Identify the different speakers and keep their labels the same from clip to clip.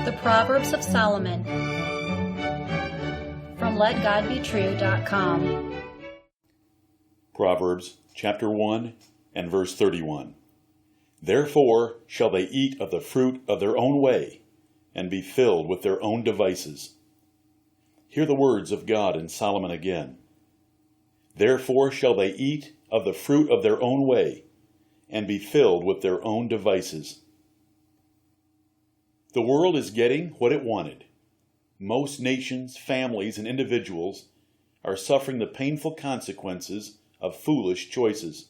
Speaker 1: The Proverbs of Solomon from LetGodBetrue.com.
Speaker 2: Proverbs chapter 1 and verse 31. Therefore shall they eat of the fruit of their own way, and be filled with their own devices. Hear the words of God in Solomon again. Therefore shall they eat of the fruit of their own way, and be filled with their own devices. The world is getting what it wanted. Most nations, families, and individuals are suffering the painful consequences of foolish choices.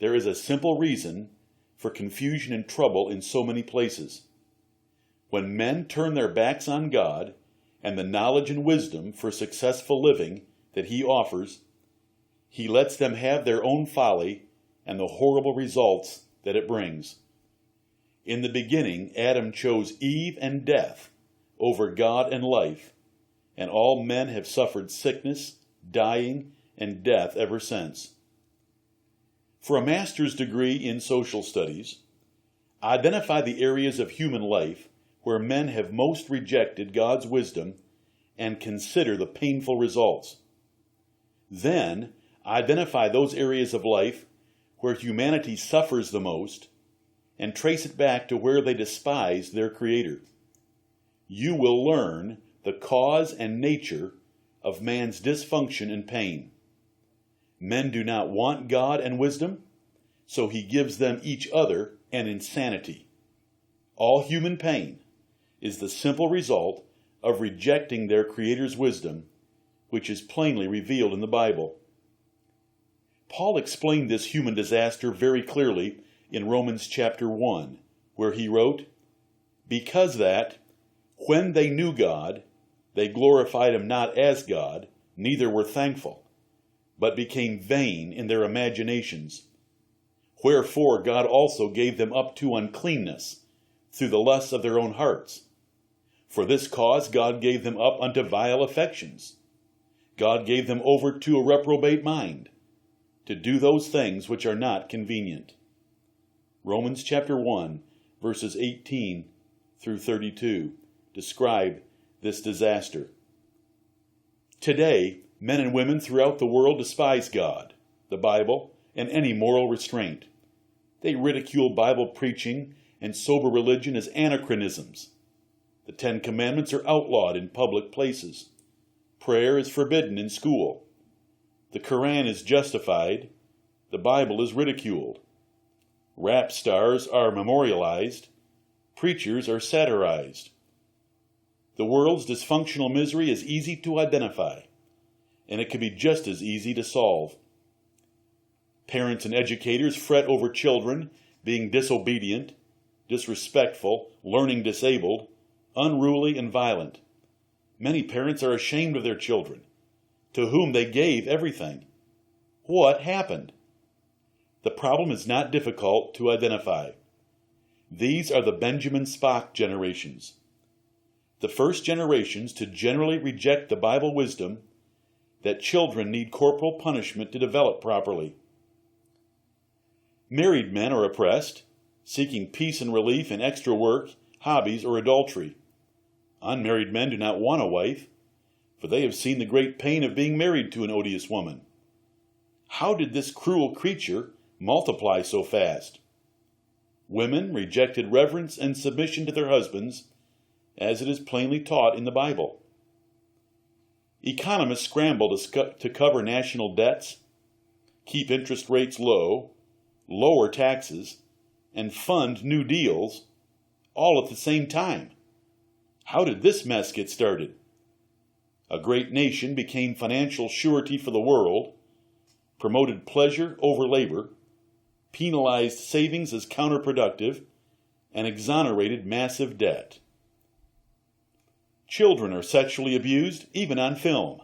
Speaker 2: There is a simple reason for confusion and trouble in so many places. When men turn their backs on God and the knowledge and wisdom for successful living that He offers, He lets them have their own folly and the horrible results that it brings. In the beginning, Adam chose Eve and death over God and life, and all men have suffered sickness, dying, and death ever since. For a master's degree in social studies, identify the areas of human life where men have most rejected God's wisdom and consider the painful results. Then, identify those areas of life where humanity suffers the most and trace it back to where they despise their Creator. You will learn the cause and nature of man's dysfunction and pain. Men do not want God and wisdom, so He gives them each other and insanity. All human pain is the simple result of rejecting their Creator's wisdom, which is plainly revealed in the Bible. Paul explained this human disaster very clearly in Romans chapter 1, where he wrote, "Because that, when they knew God, they glorified Him not as God, neither were thankful, but became vain in their imaginations. Wherefore God also gave them up to uncleanness through the lusts of their own hearts. For this cause God gave them up unto vile affections. God gave them over to a reprobate mind, to do those things which are not convenient." Romans chapter 1, verses 18 through 32 describe this disaster. Today, men and women throughout the world despise God, the Bible, and any moral restraint. They ridicule Bible preaching and sober religion as anachronisms. The 10 Commandments are outlawed in public places. Prayer is forbidden in school. The Quran is justified. The Bible is ridiculed. Rap stars are memorialized. Preachers are satirized. The world's dysfunctional misery is easy to identify, and it can be just as easy to solve. Parents and educators fret over children being disobedient, disrespectful, learning disabled, unruly, and violent. Many parents are ashamed of their children, to whom they gave everything. What happened? The problem is not difficult to identify. These are the Benjamin Spock generations. The first generations to generally reject the Bible wisdom that children need corporal punishment to develop properly. Married men are oppressed, seeking peace and relief in extra work, hobbies, or adultery. Unmarried men do not want a wife, for they have seen the great pain of being married to an odious woman. How did this cruel creature multiply so fast? Women rejected reverence and submission to their husbands, as it is plainly taught in the Bible. Economists scramble to cover national debts, keep interest rates low, lower taxes, and fund new deals, all at the same time. How did this mess get started? A great nation became financial surety for the world, promoted pleasure over labor, penalized savings as counterproductive, and exonerated massive debt. Children are sexually abused, even on film.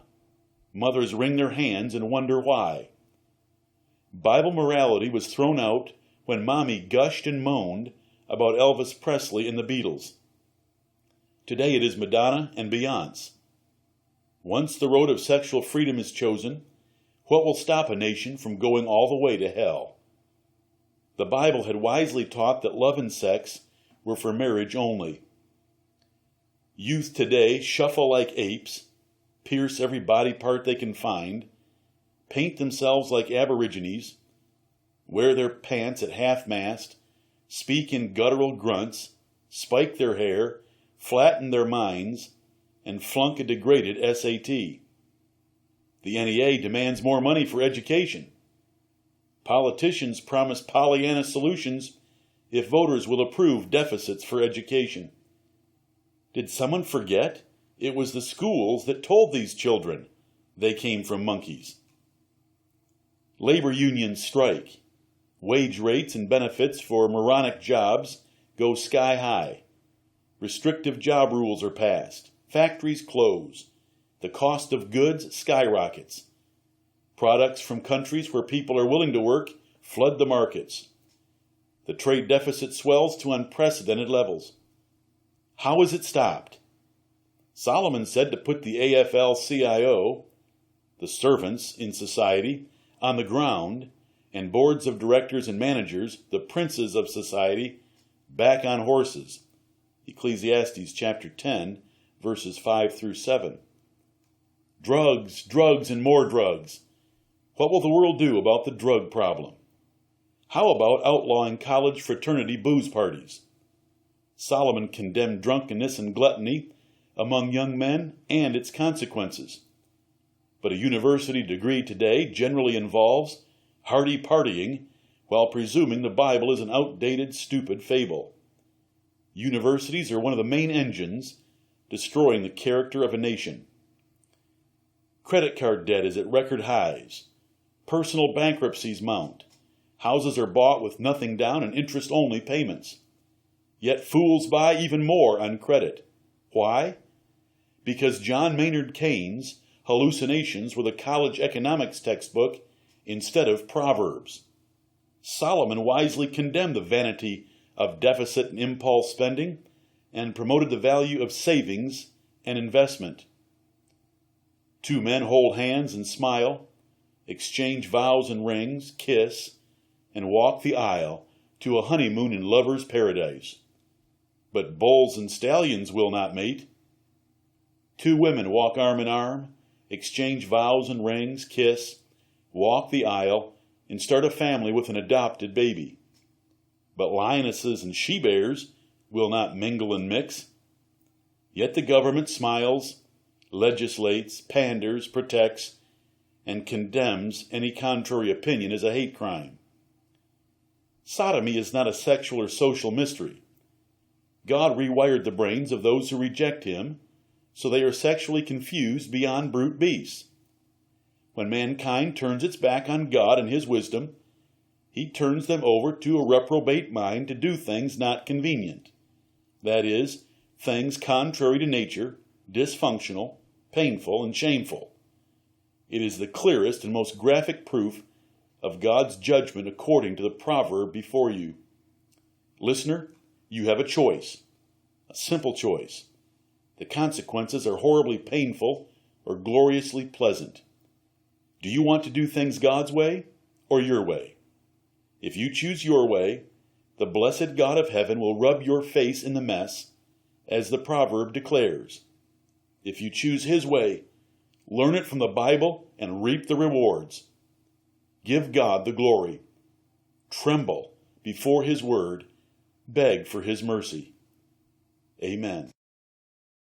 Speaker 2: Mothers wring their hands and wonder why. Bible morality was thrown out when Mommy gushed and moaned about Elvis Presley and the Beatles. Today it is Madonna and Beyonce. Once the road of sexual freedom is chosen, what will stop a nation from going all the way to hell? The Bible had wisely taught that love and sex were for marriage only. Youth today shuffle like apes, pierce every body part they can find, paint themselves like aborigines, wear their pants at half-mast, speak in guttural grunts, spike their hair, flatten their minds, and flunk a degraded SAT. The NEA demands more money for education. Politicians promise Pollyanna solutions if voters will approve deficits for education. Did someone forget? It was the schools that told these children they came from monkeys. Labor unions strike. Wage rates and benefits for moronic jobs go sky high. Restrictive job rules are passed. Factories close. The cost of goods skyrockets. Products from countries where people are willing to work flood the markets. The trade deficit swells to unprecedented levels. How is it stopped? Solomon said to put the AFL-CIO, the servants in society, on the ground, and boards of directors and managers, the princes of society, back on horses. Ecclesiastes chapter 10, verses 5 through 7. Drugs, drugs, and more drugs. What will the world do about the drug problem? How about outlawing college fraternity booze parties? Solomon condemned drunkenness and gluttony among young men and its consequences. But a university degree today generally involves hearty partying while presuming the Bible is an outdated, stupid fable. Universities are one of the main engines destroying the character of a nation. Credit card debt is at record highs. Personal bankruptcies mount. Houses are bought with nothing down and interest-only payments. Yet fools buy even more on credit. Why? Because John Maynard Keynes' hallucinations were the college economics textbook instead of Proverbs. Solomon wisely condemned the vanity of deficit and impulse spending and promoted the value of savings and investment. Two men hold hands and smile, exchange vows and rings, kiss, and walk the aisle to a honeymoon in lover's paradise. But bulls and stallions will not mate. Two women walk arm in arm, exchange vows and rings, kiss, walk the aisle, and start a family with an adopted baby. But lionesses and she-bears will not mingle and mix. Yet the government smiles, legislates, panders, protects, and condemns any contrary opinion as a hate crime. Sodomy is not a sexual or social mystery. God rewired the brains of those who reject him, so they are sexually confused beyond brute beasts. When mankind turns its back on God and his wisdom, he turns them over to a reprobate mind to do things not convenient. That is, things contrary to nature, dysfunctional, painful, and shameful. It is the clearest and most graphic proof of God's judgment according to the proverb before you. Listener, you have a choice, a simple choice. The consequences are horribly painful or gloriously pleasant. Do you want to do things God's way or your way? If you choose your way, the blessed God of heaven will rub your face in the mess, as the proverb declares. If you choose his way, learn it from the Bible and reap the rewards. Give God the glory. Tremble before his word. Beg for his mercy. Amen.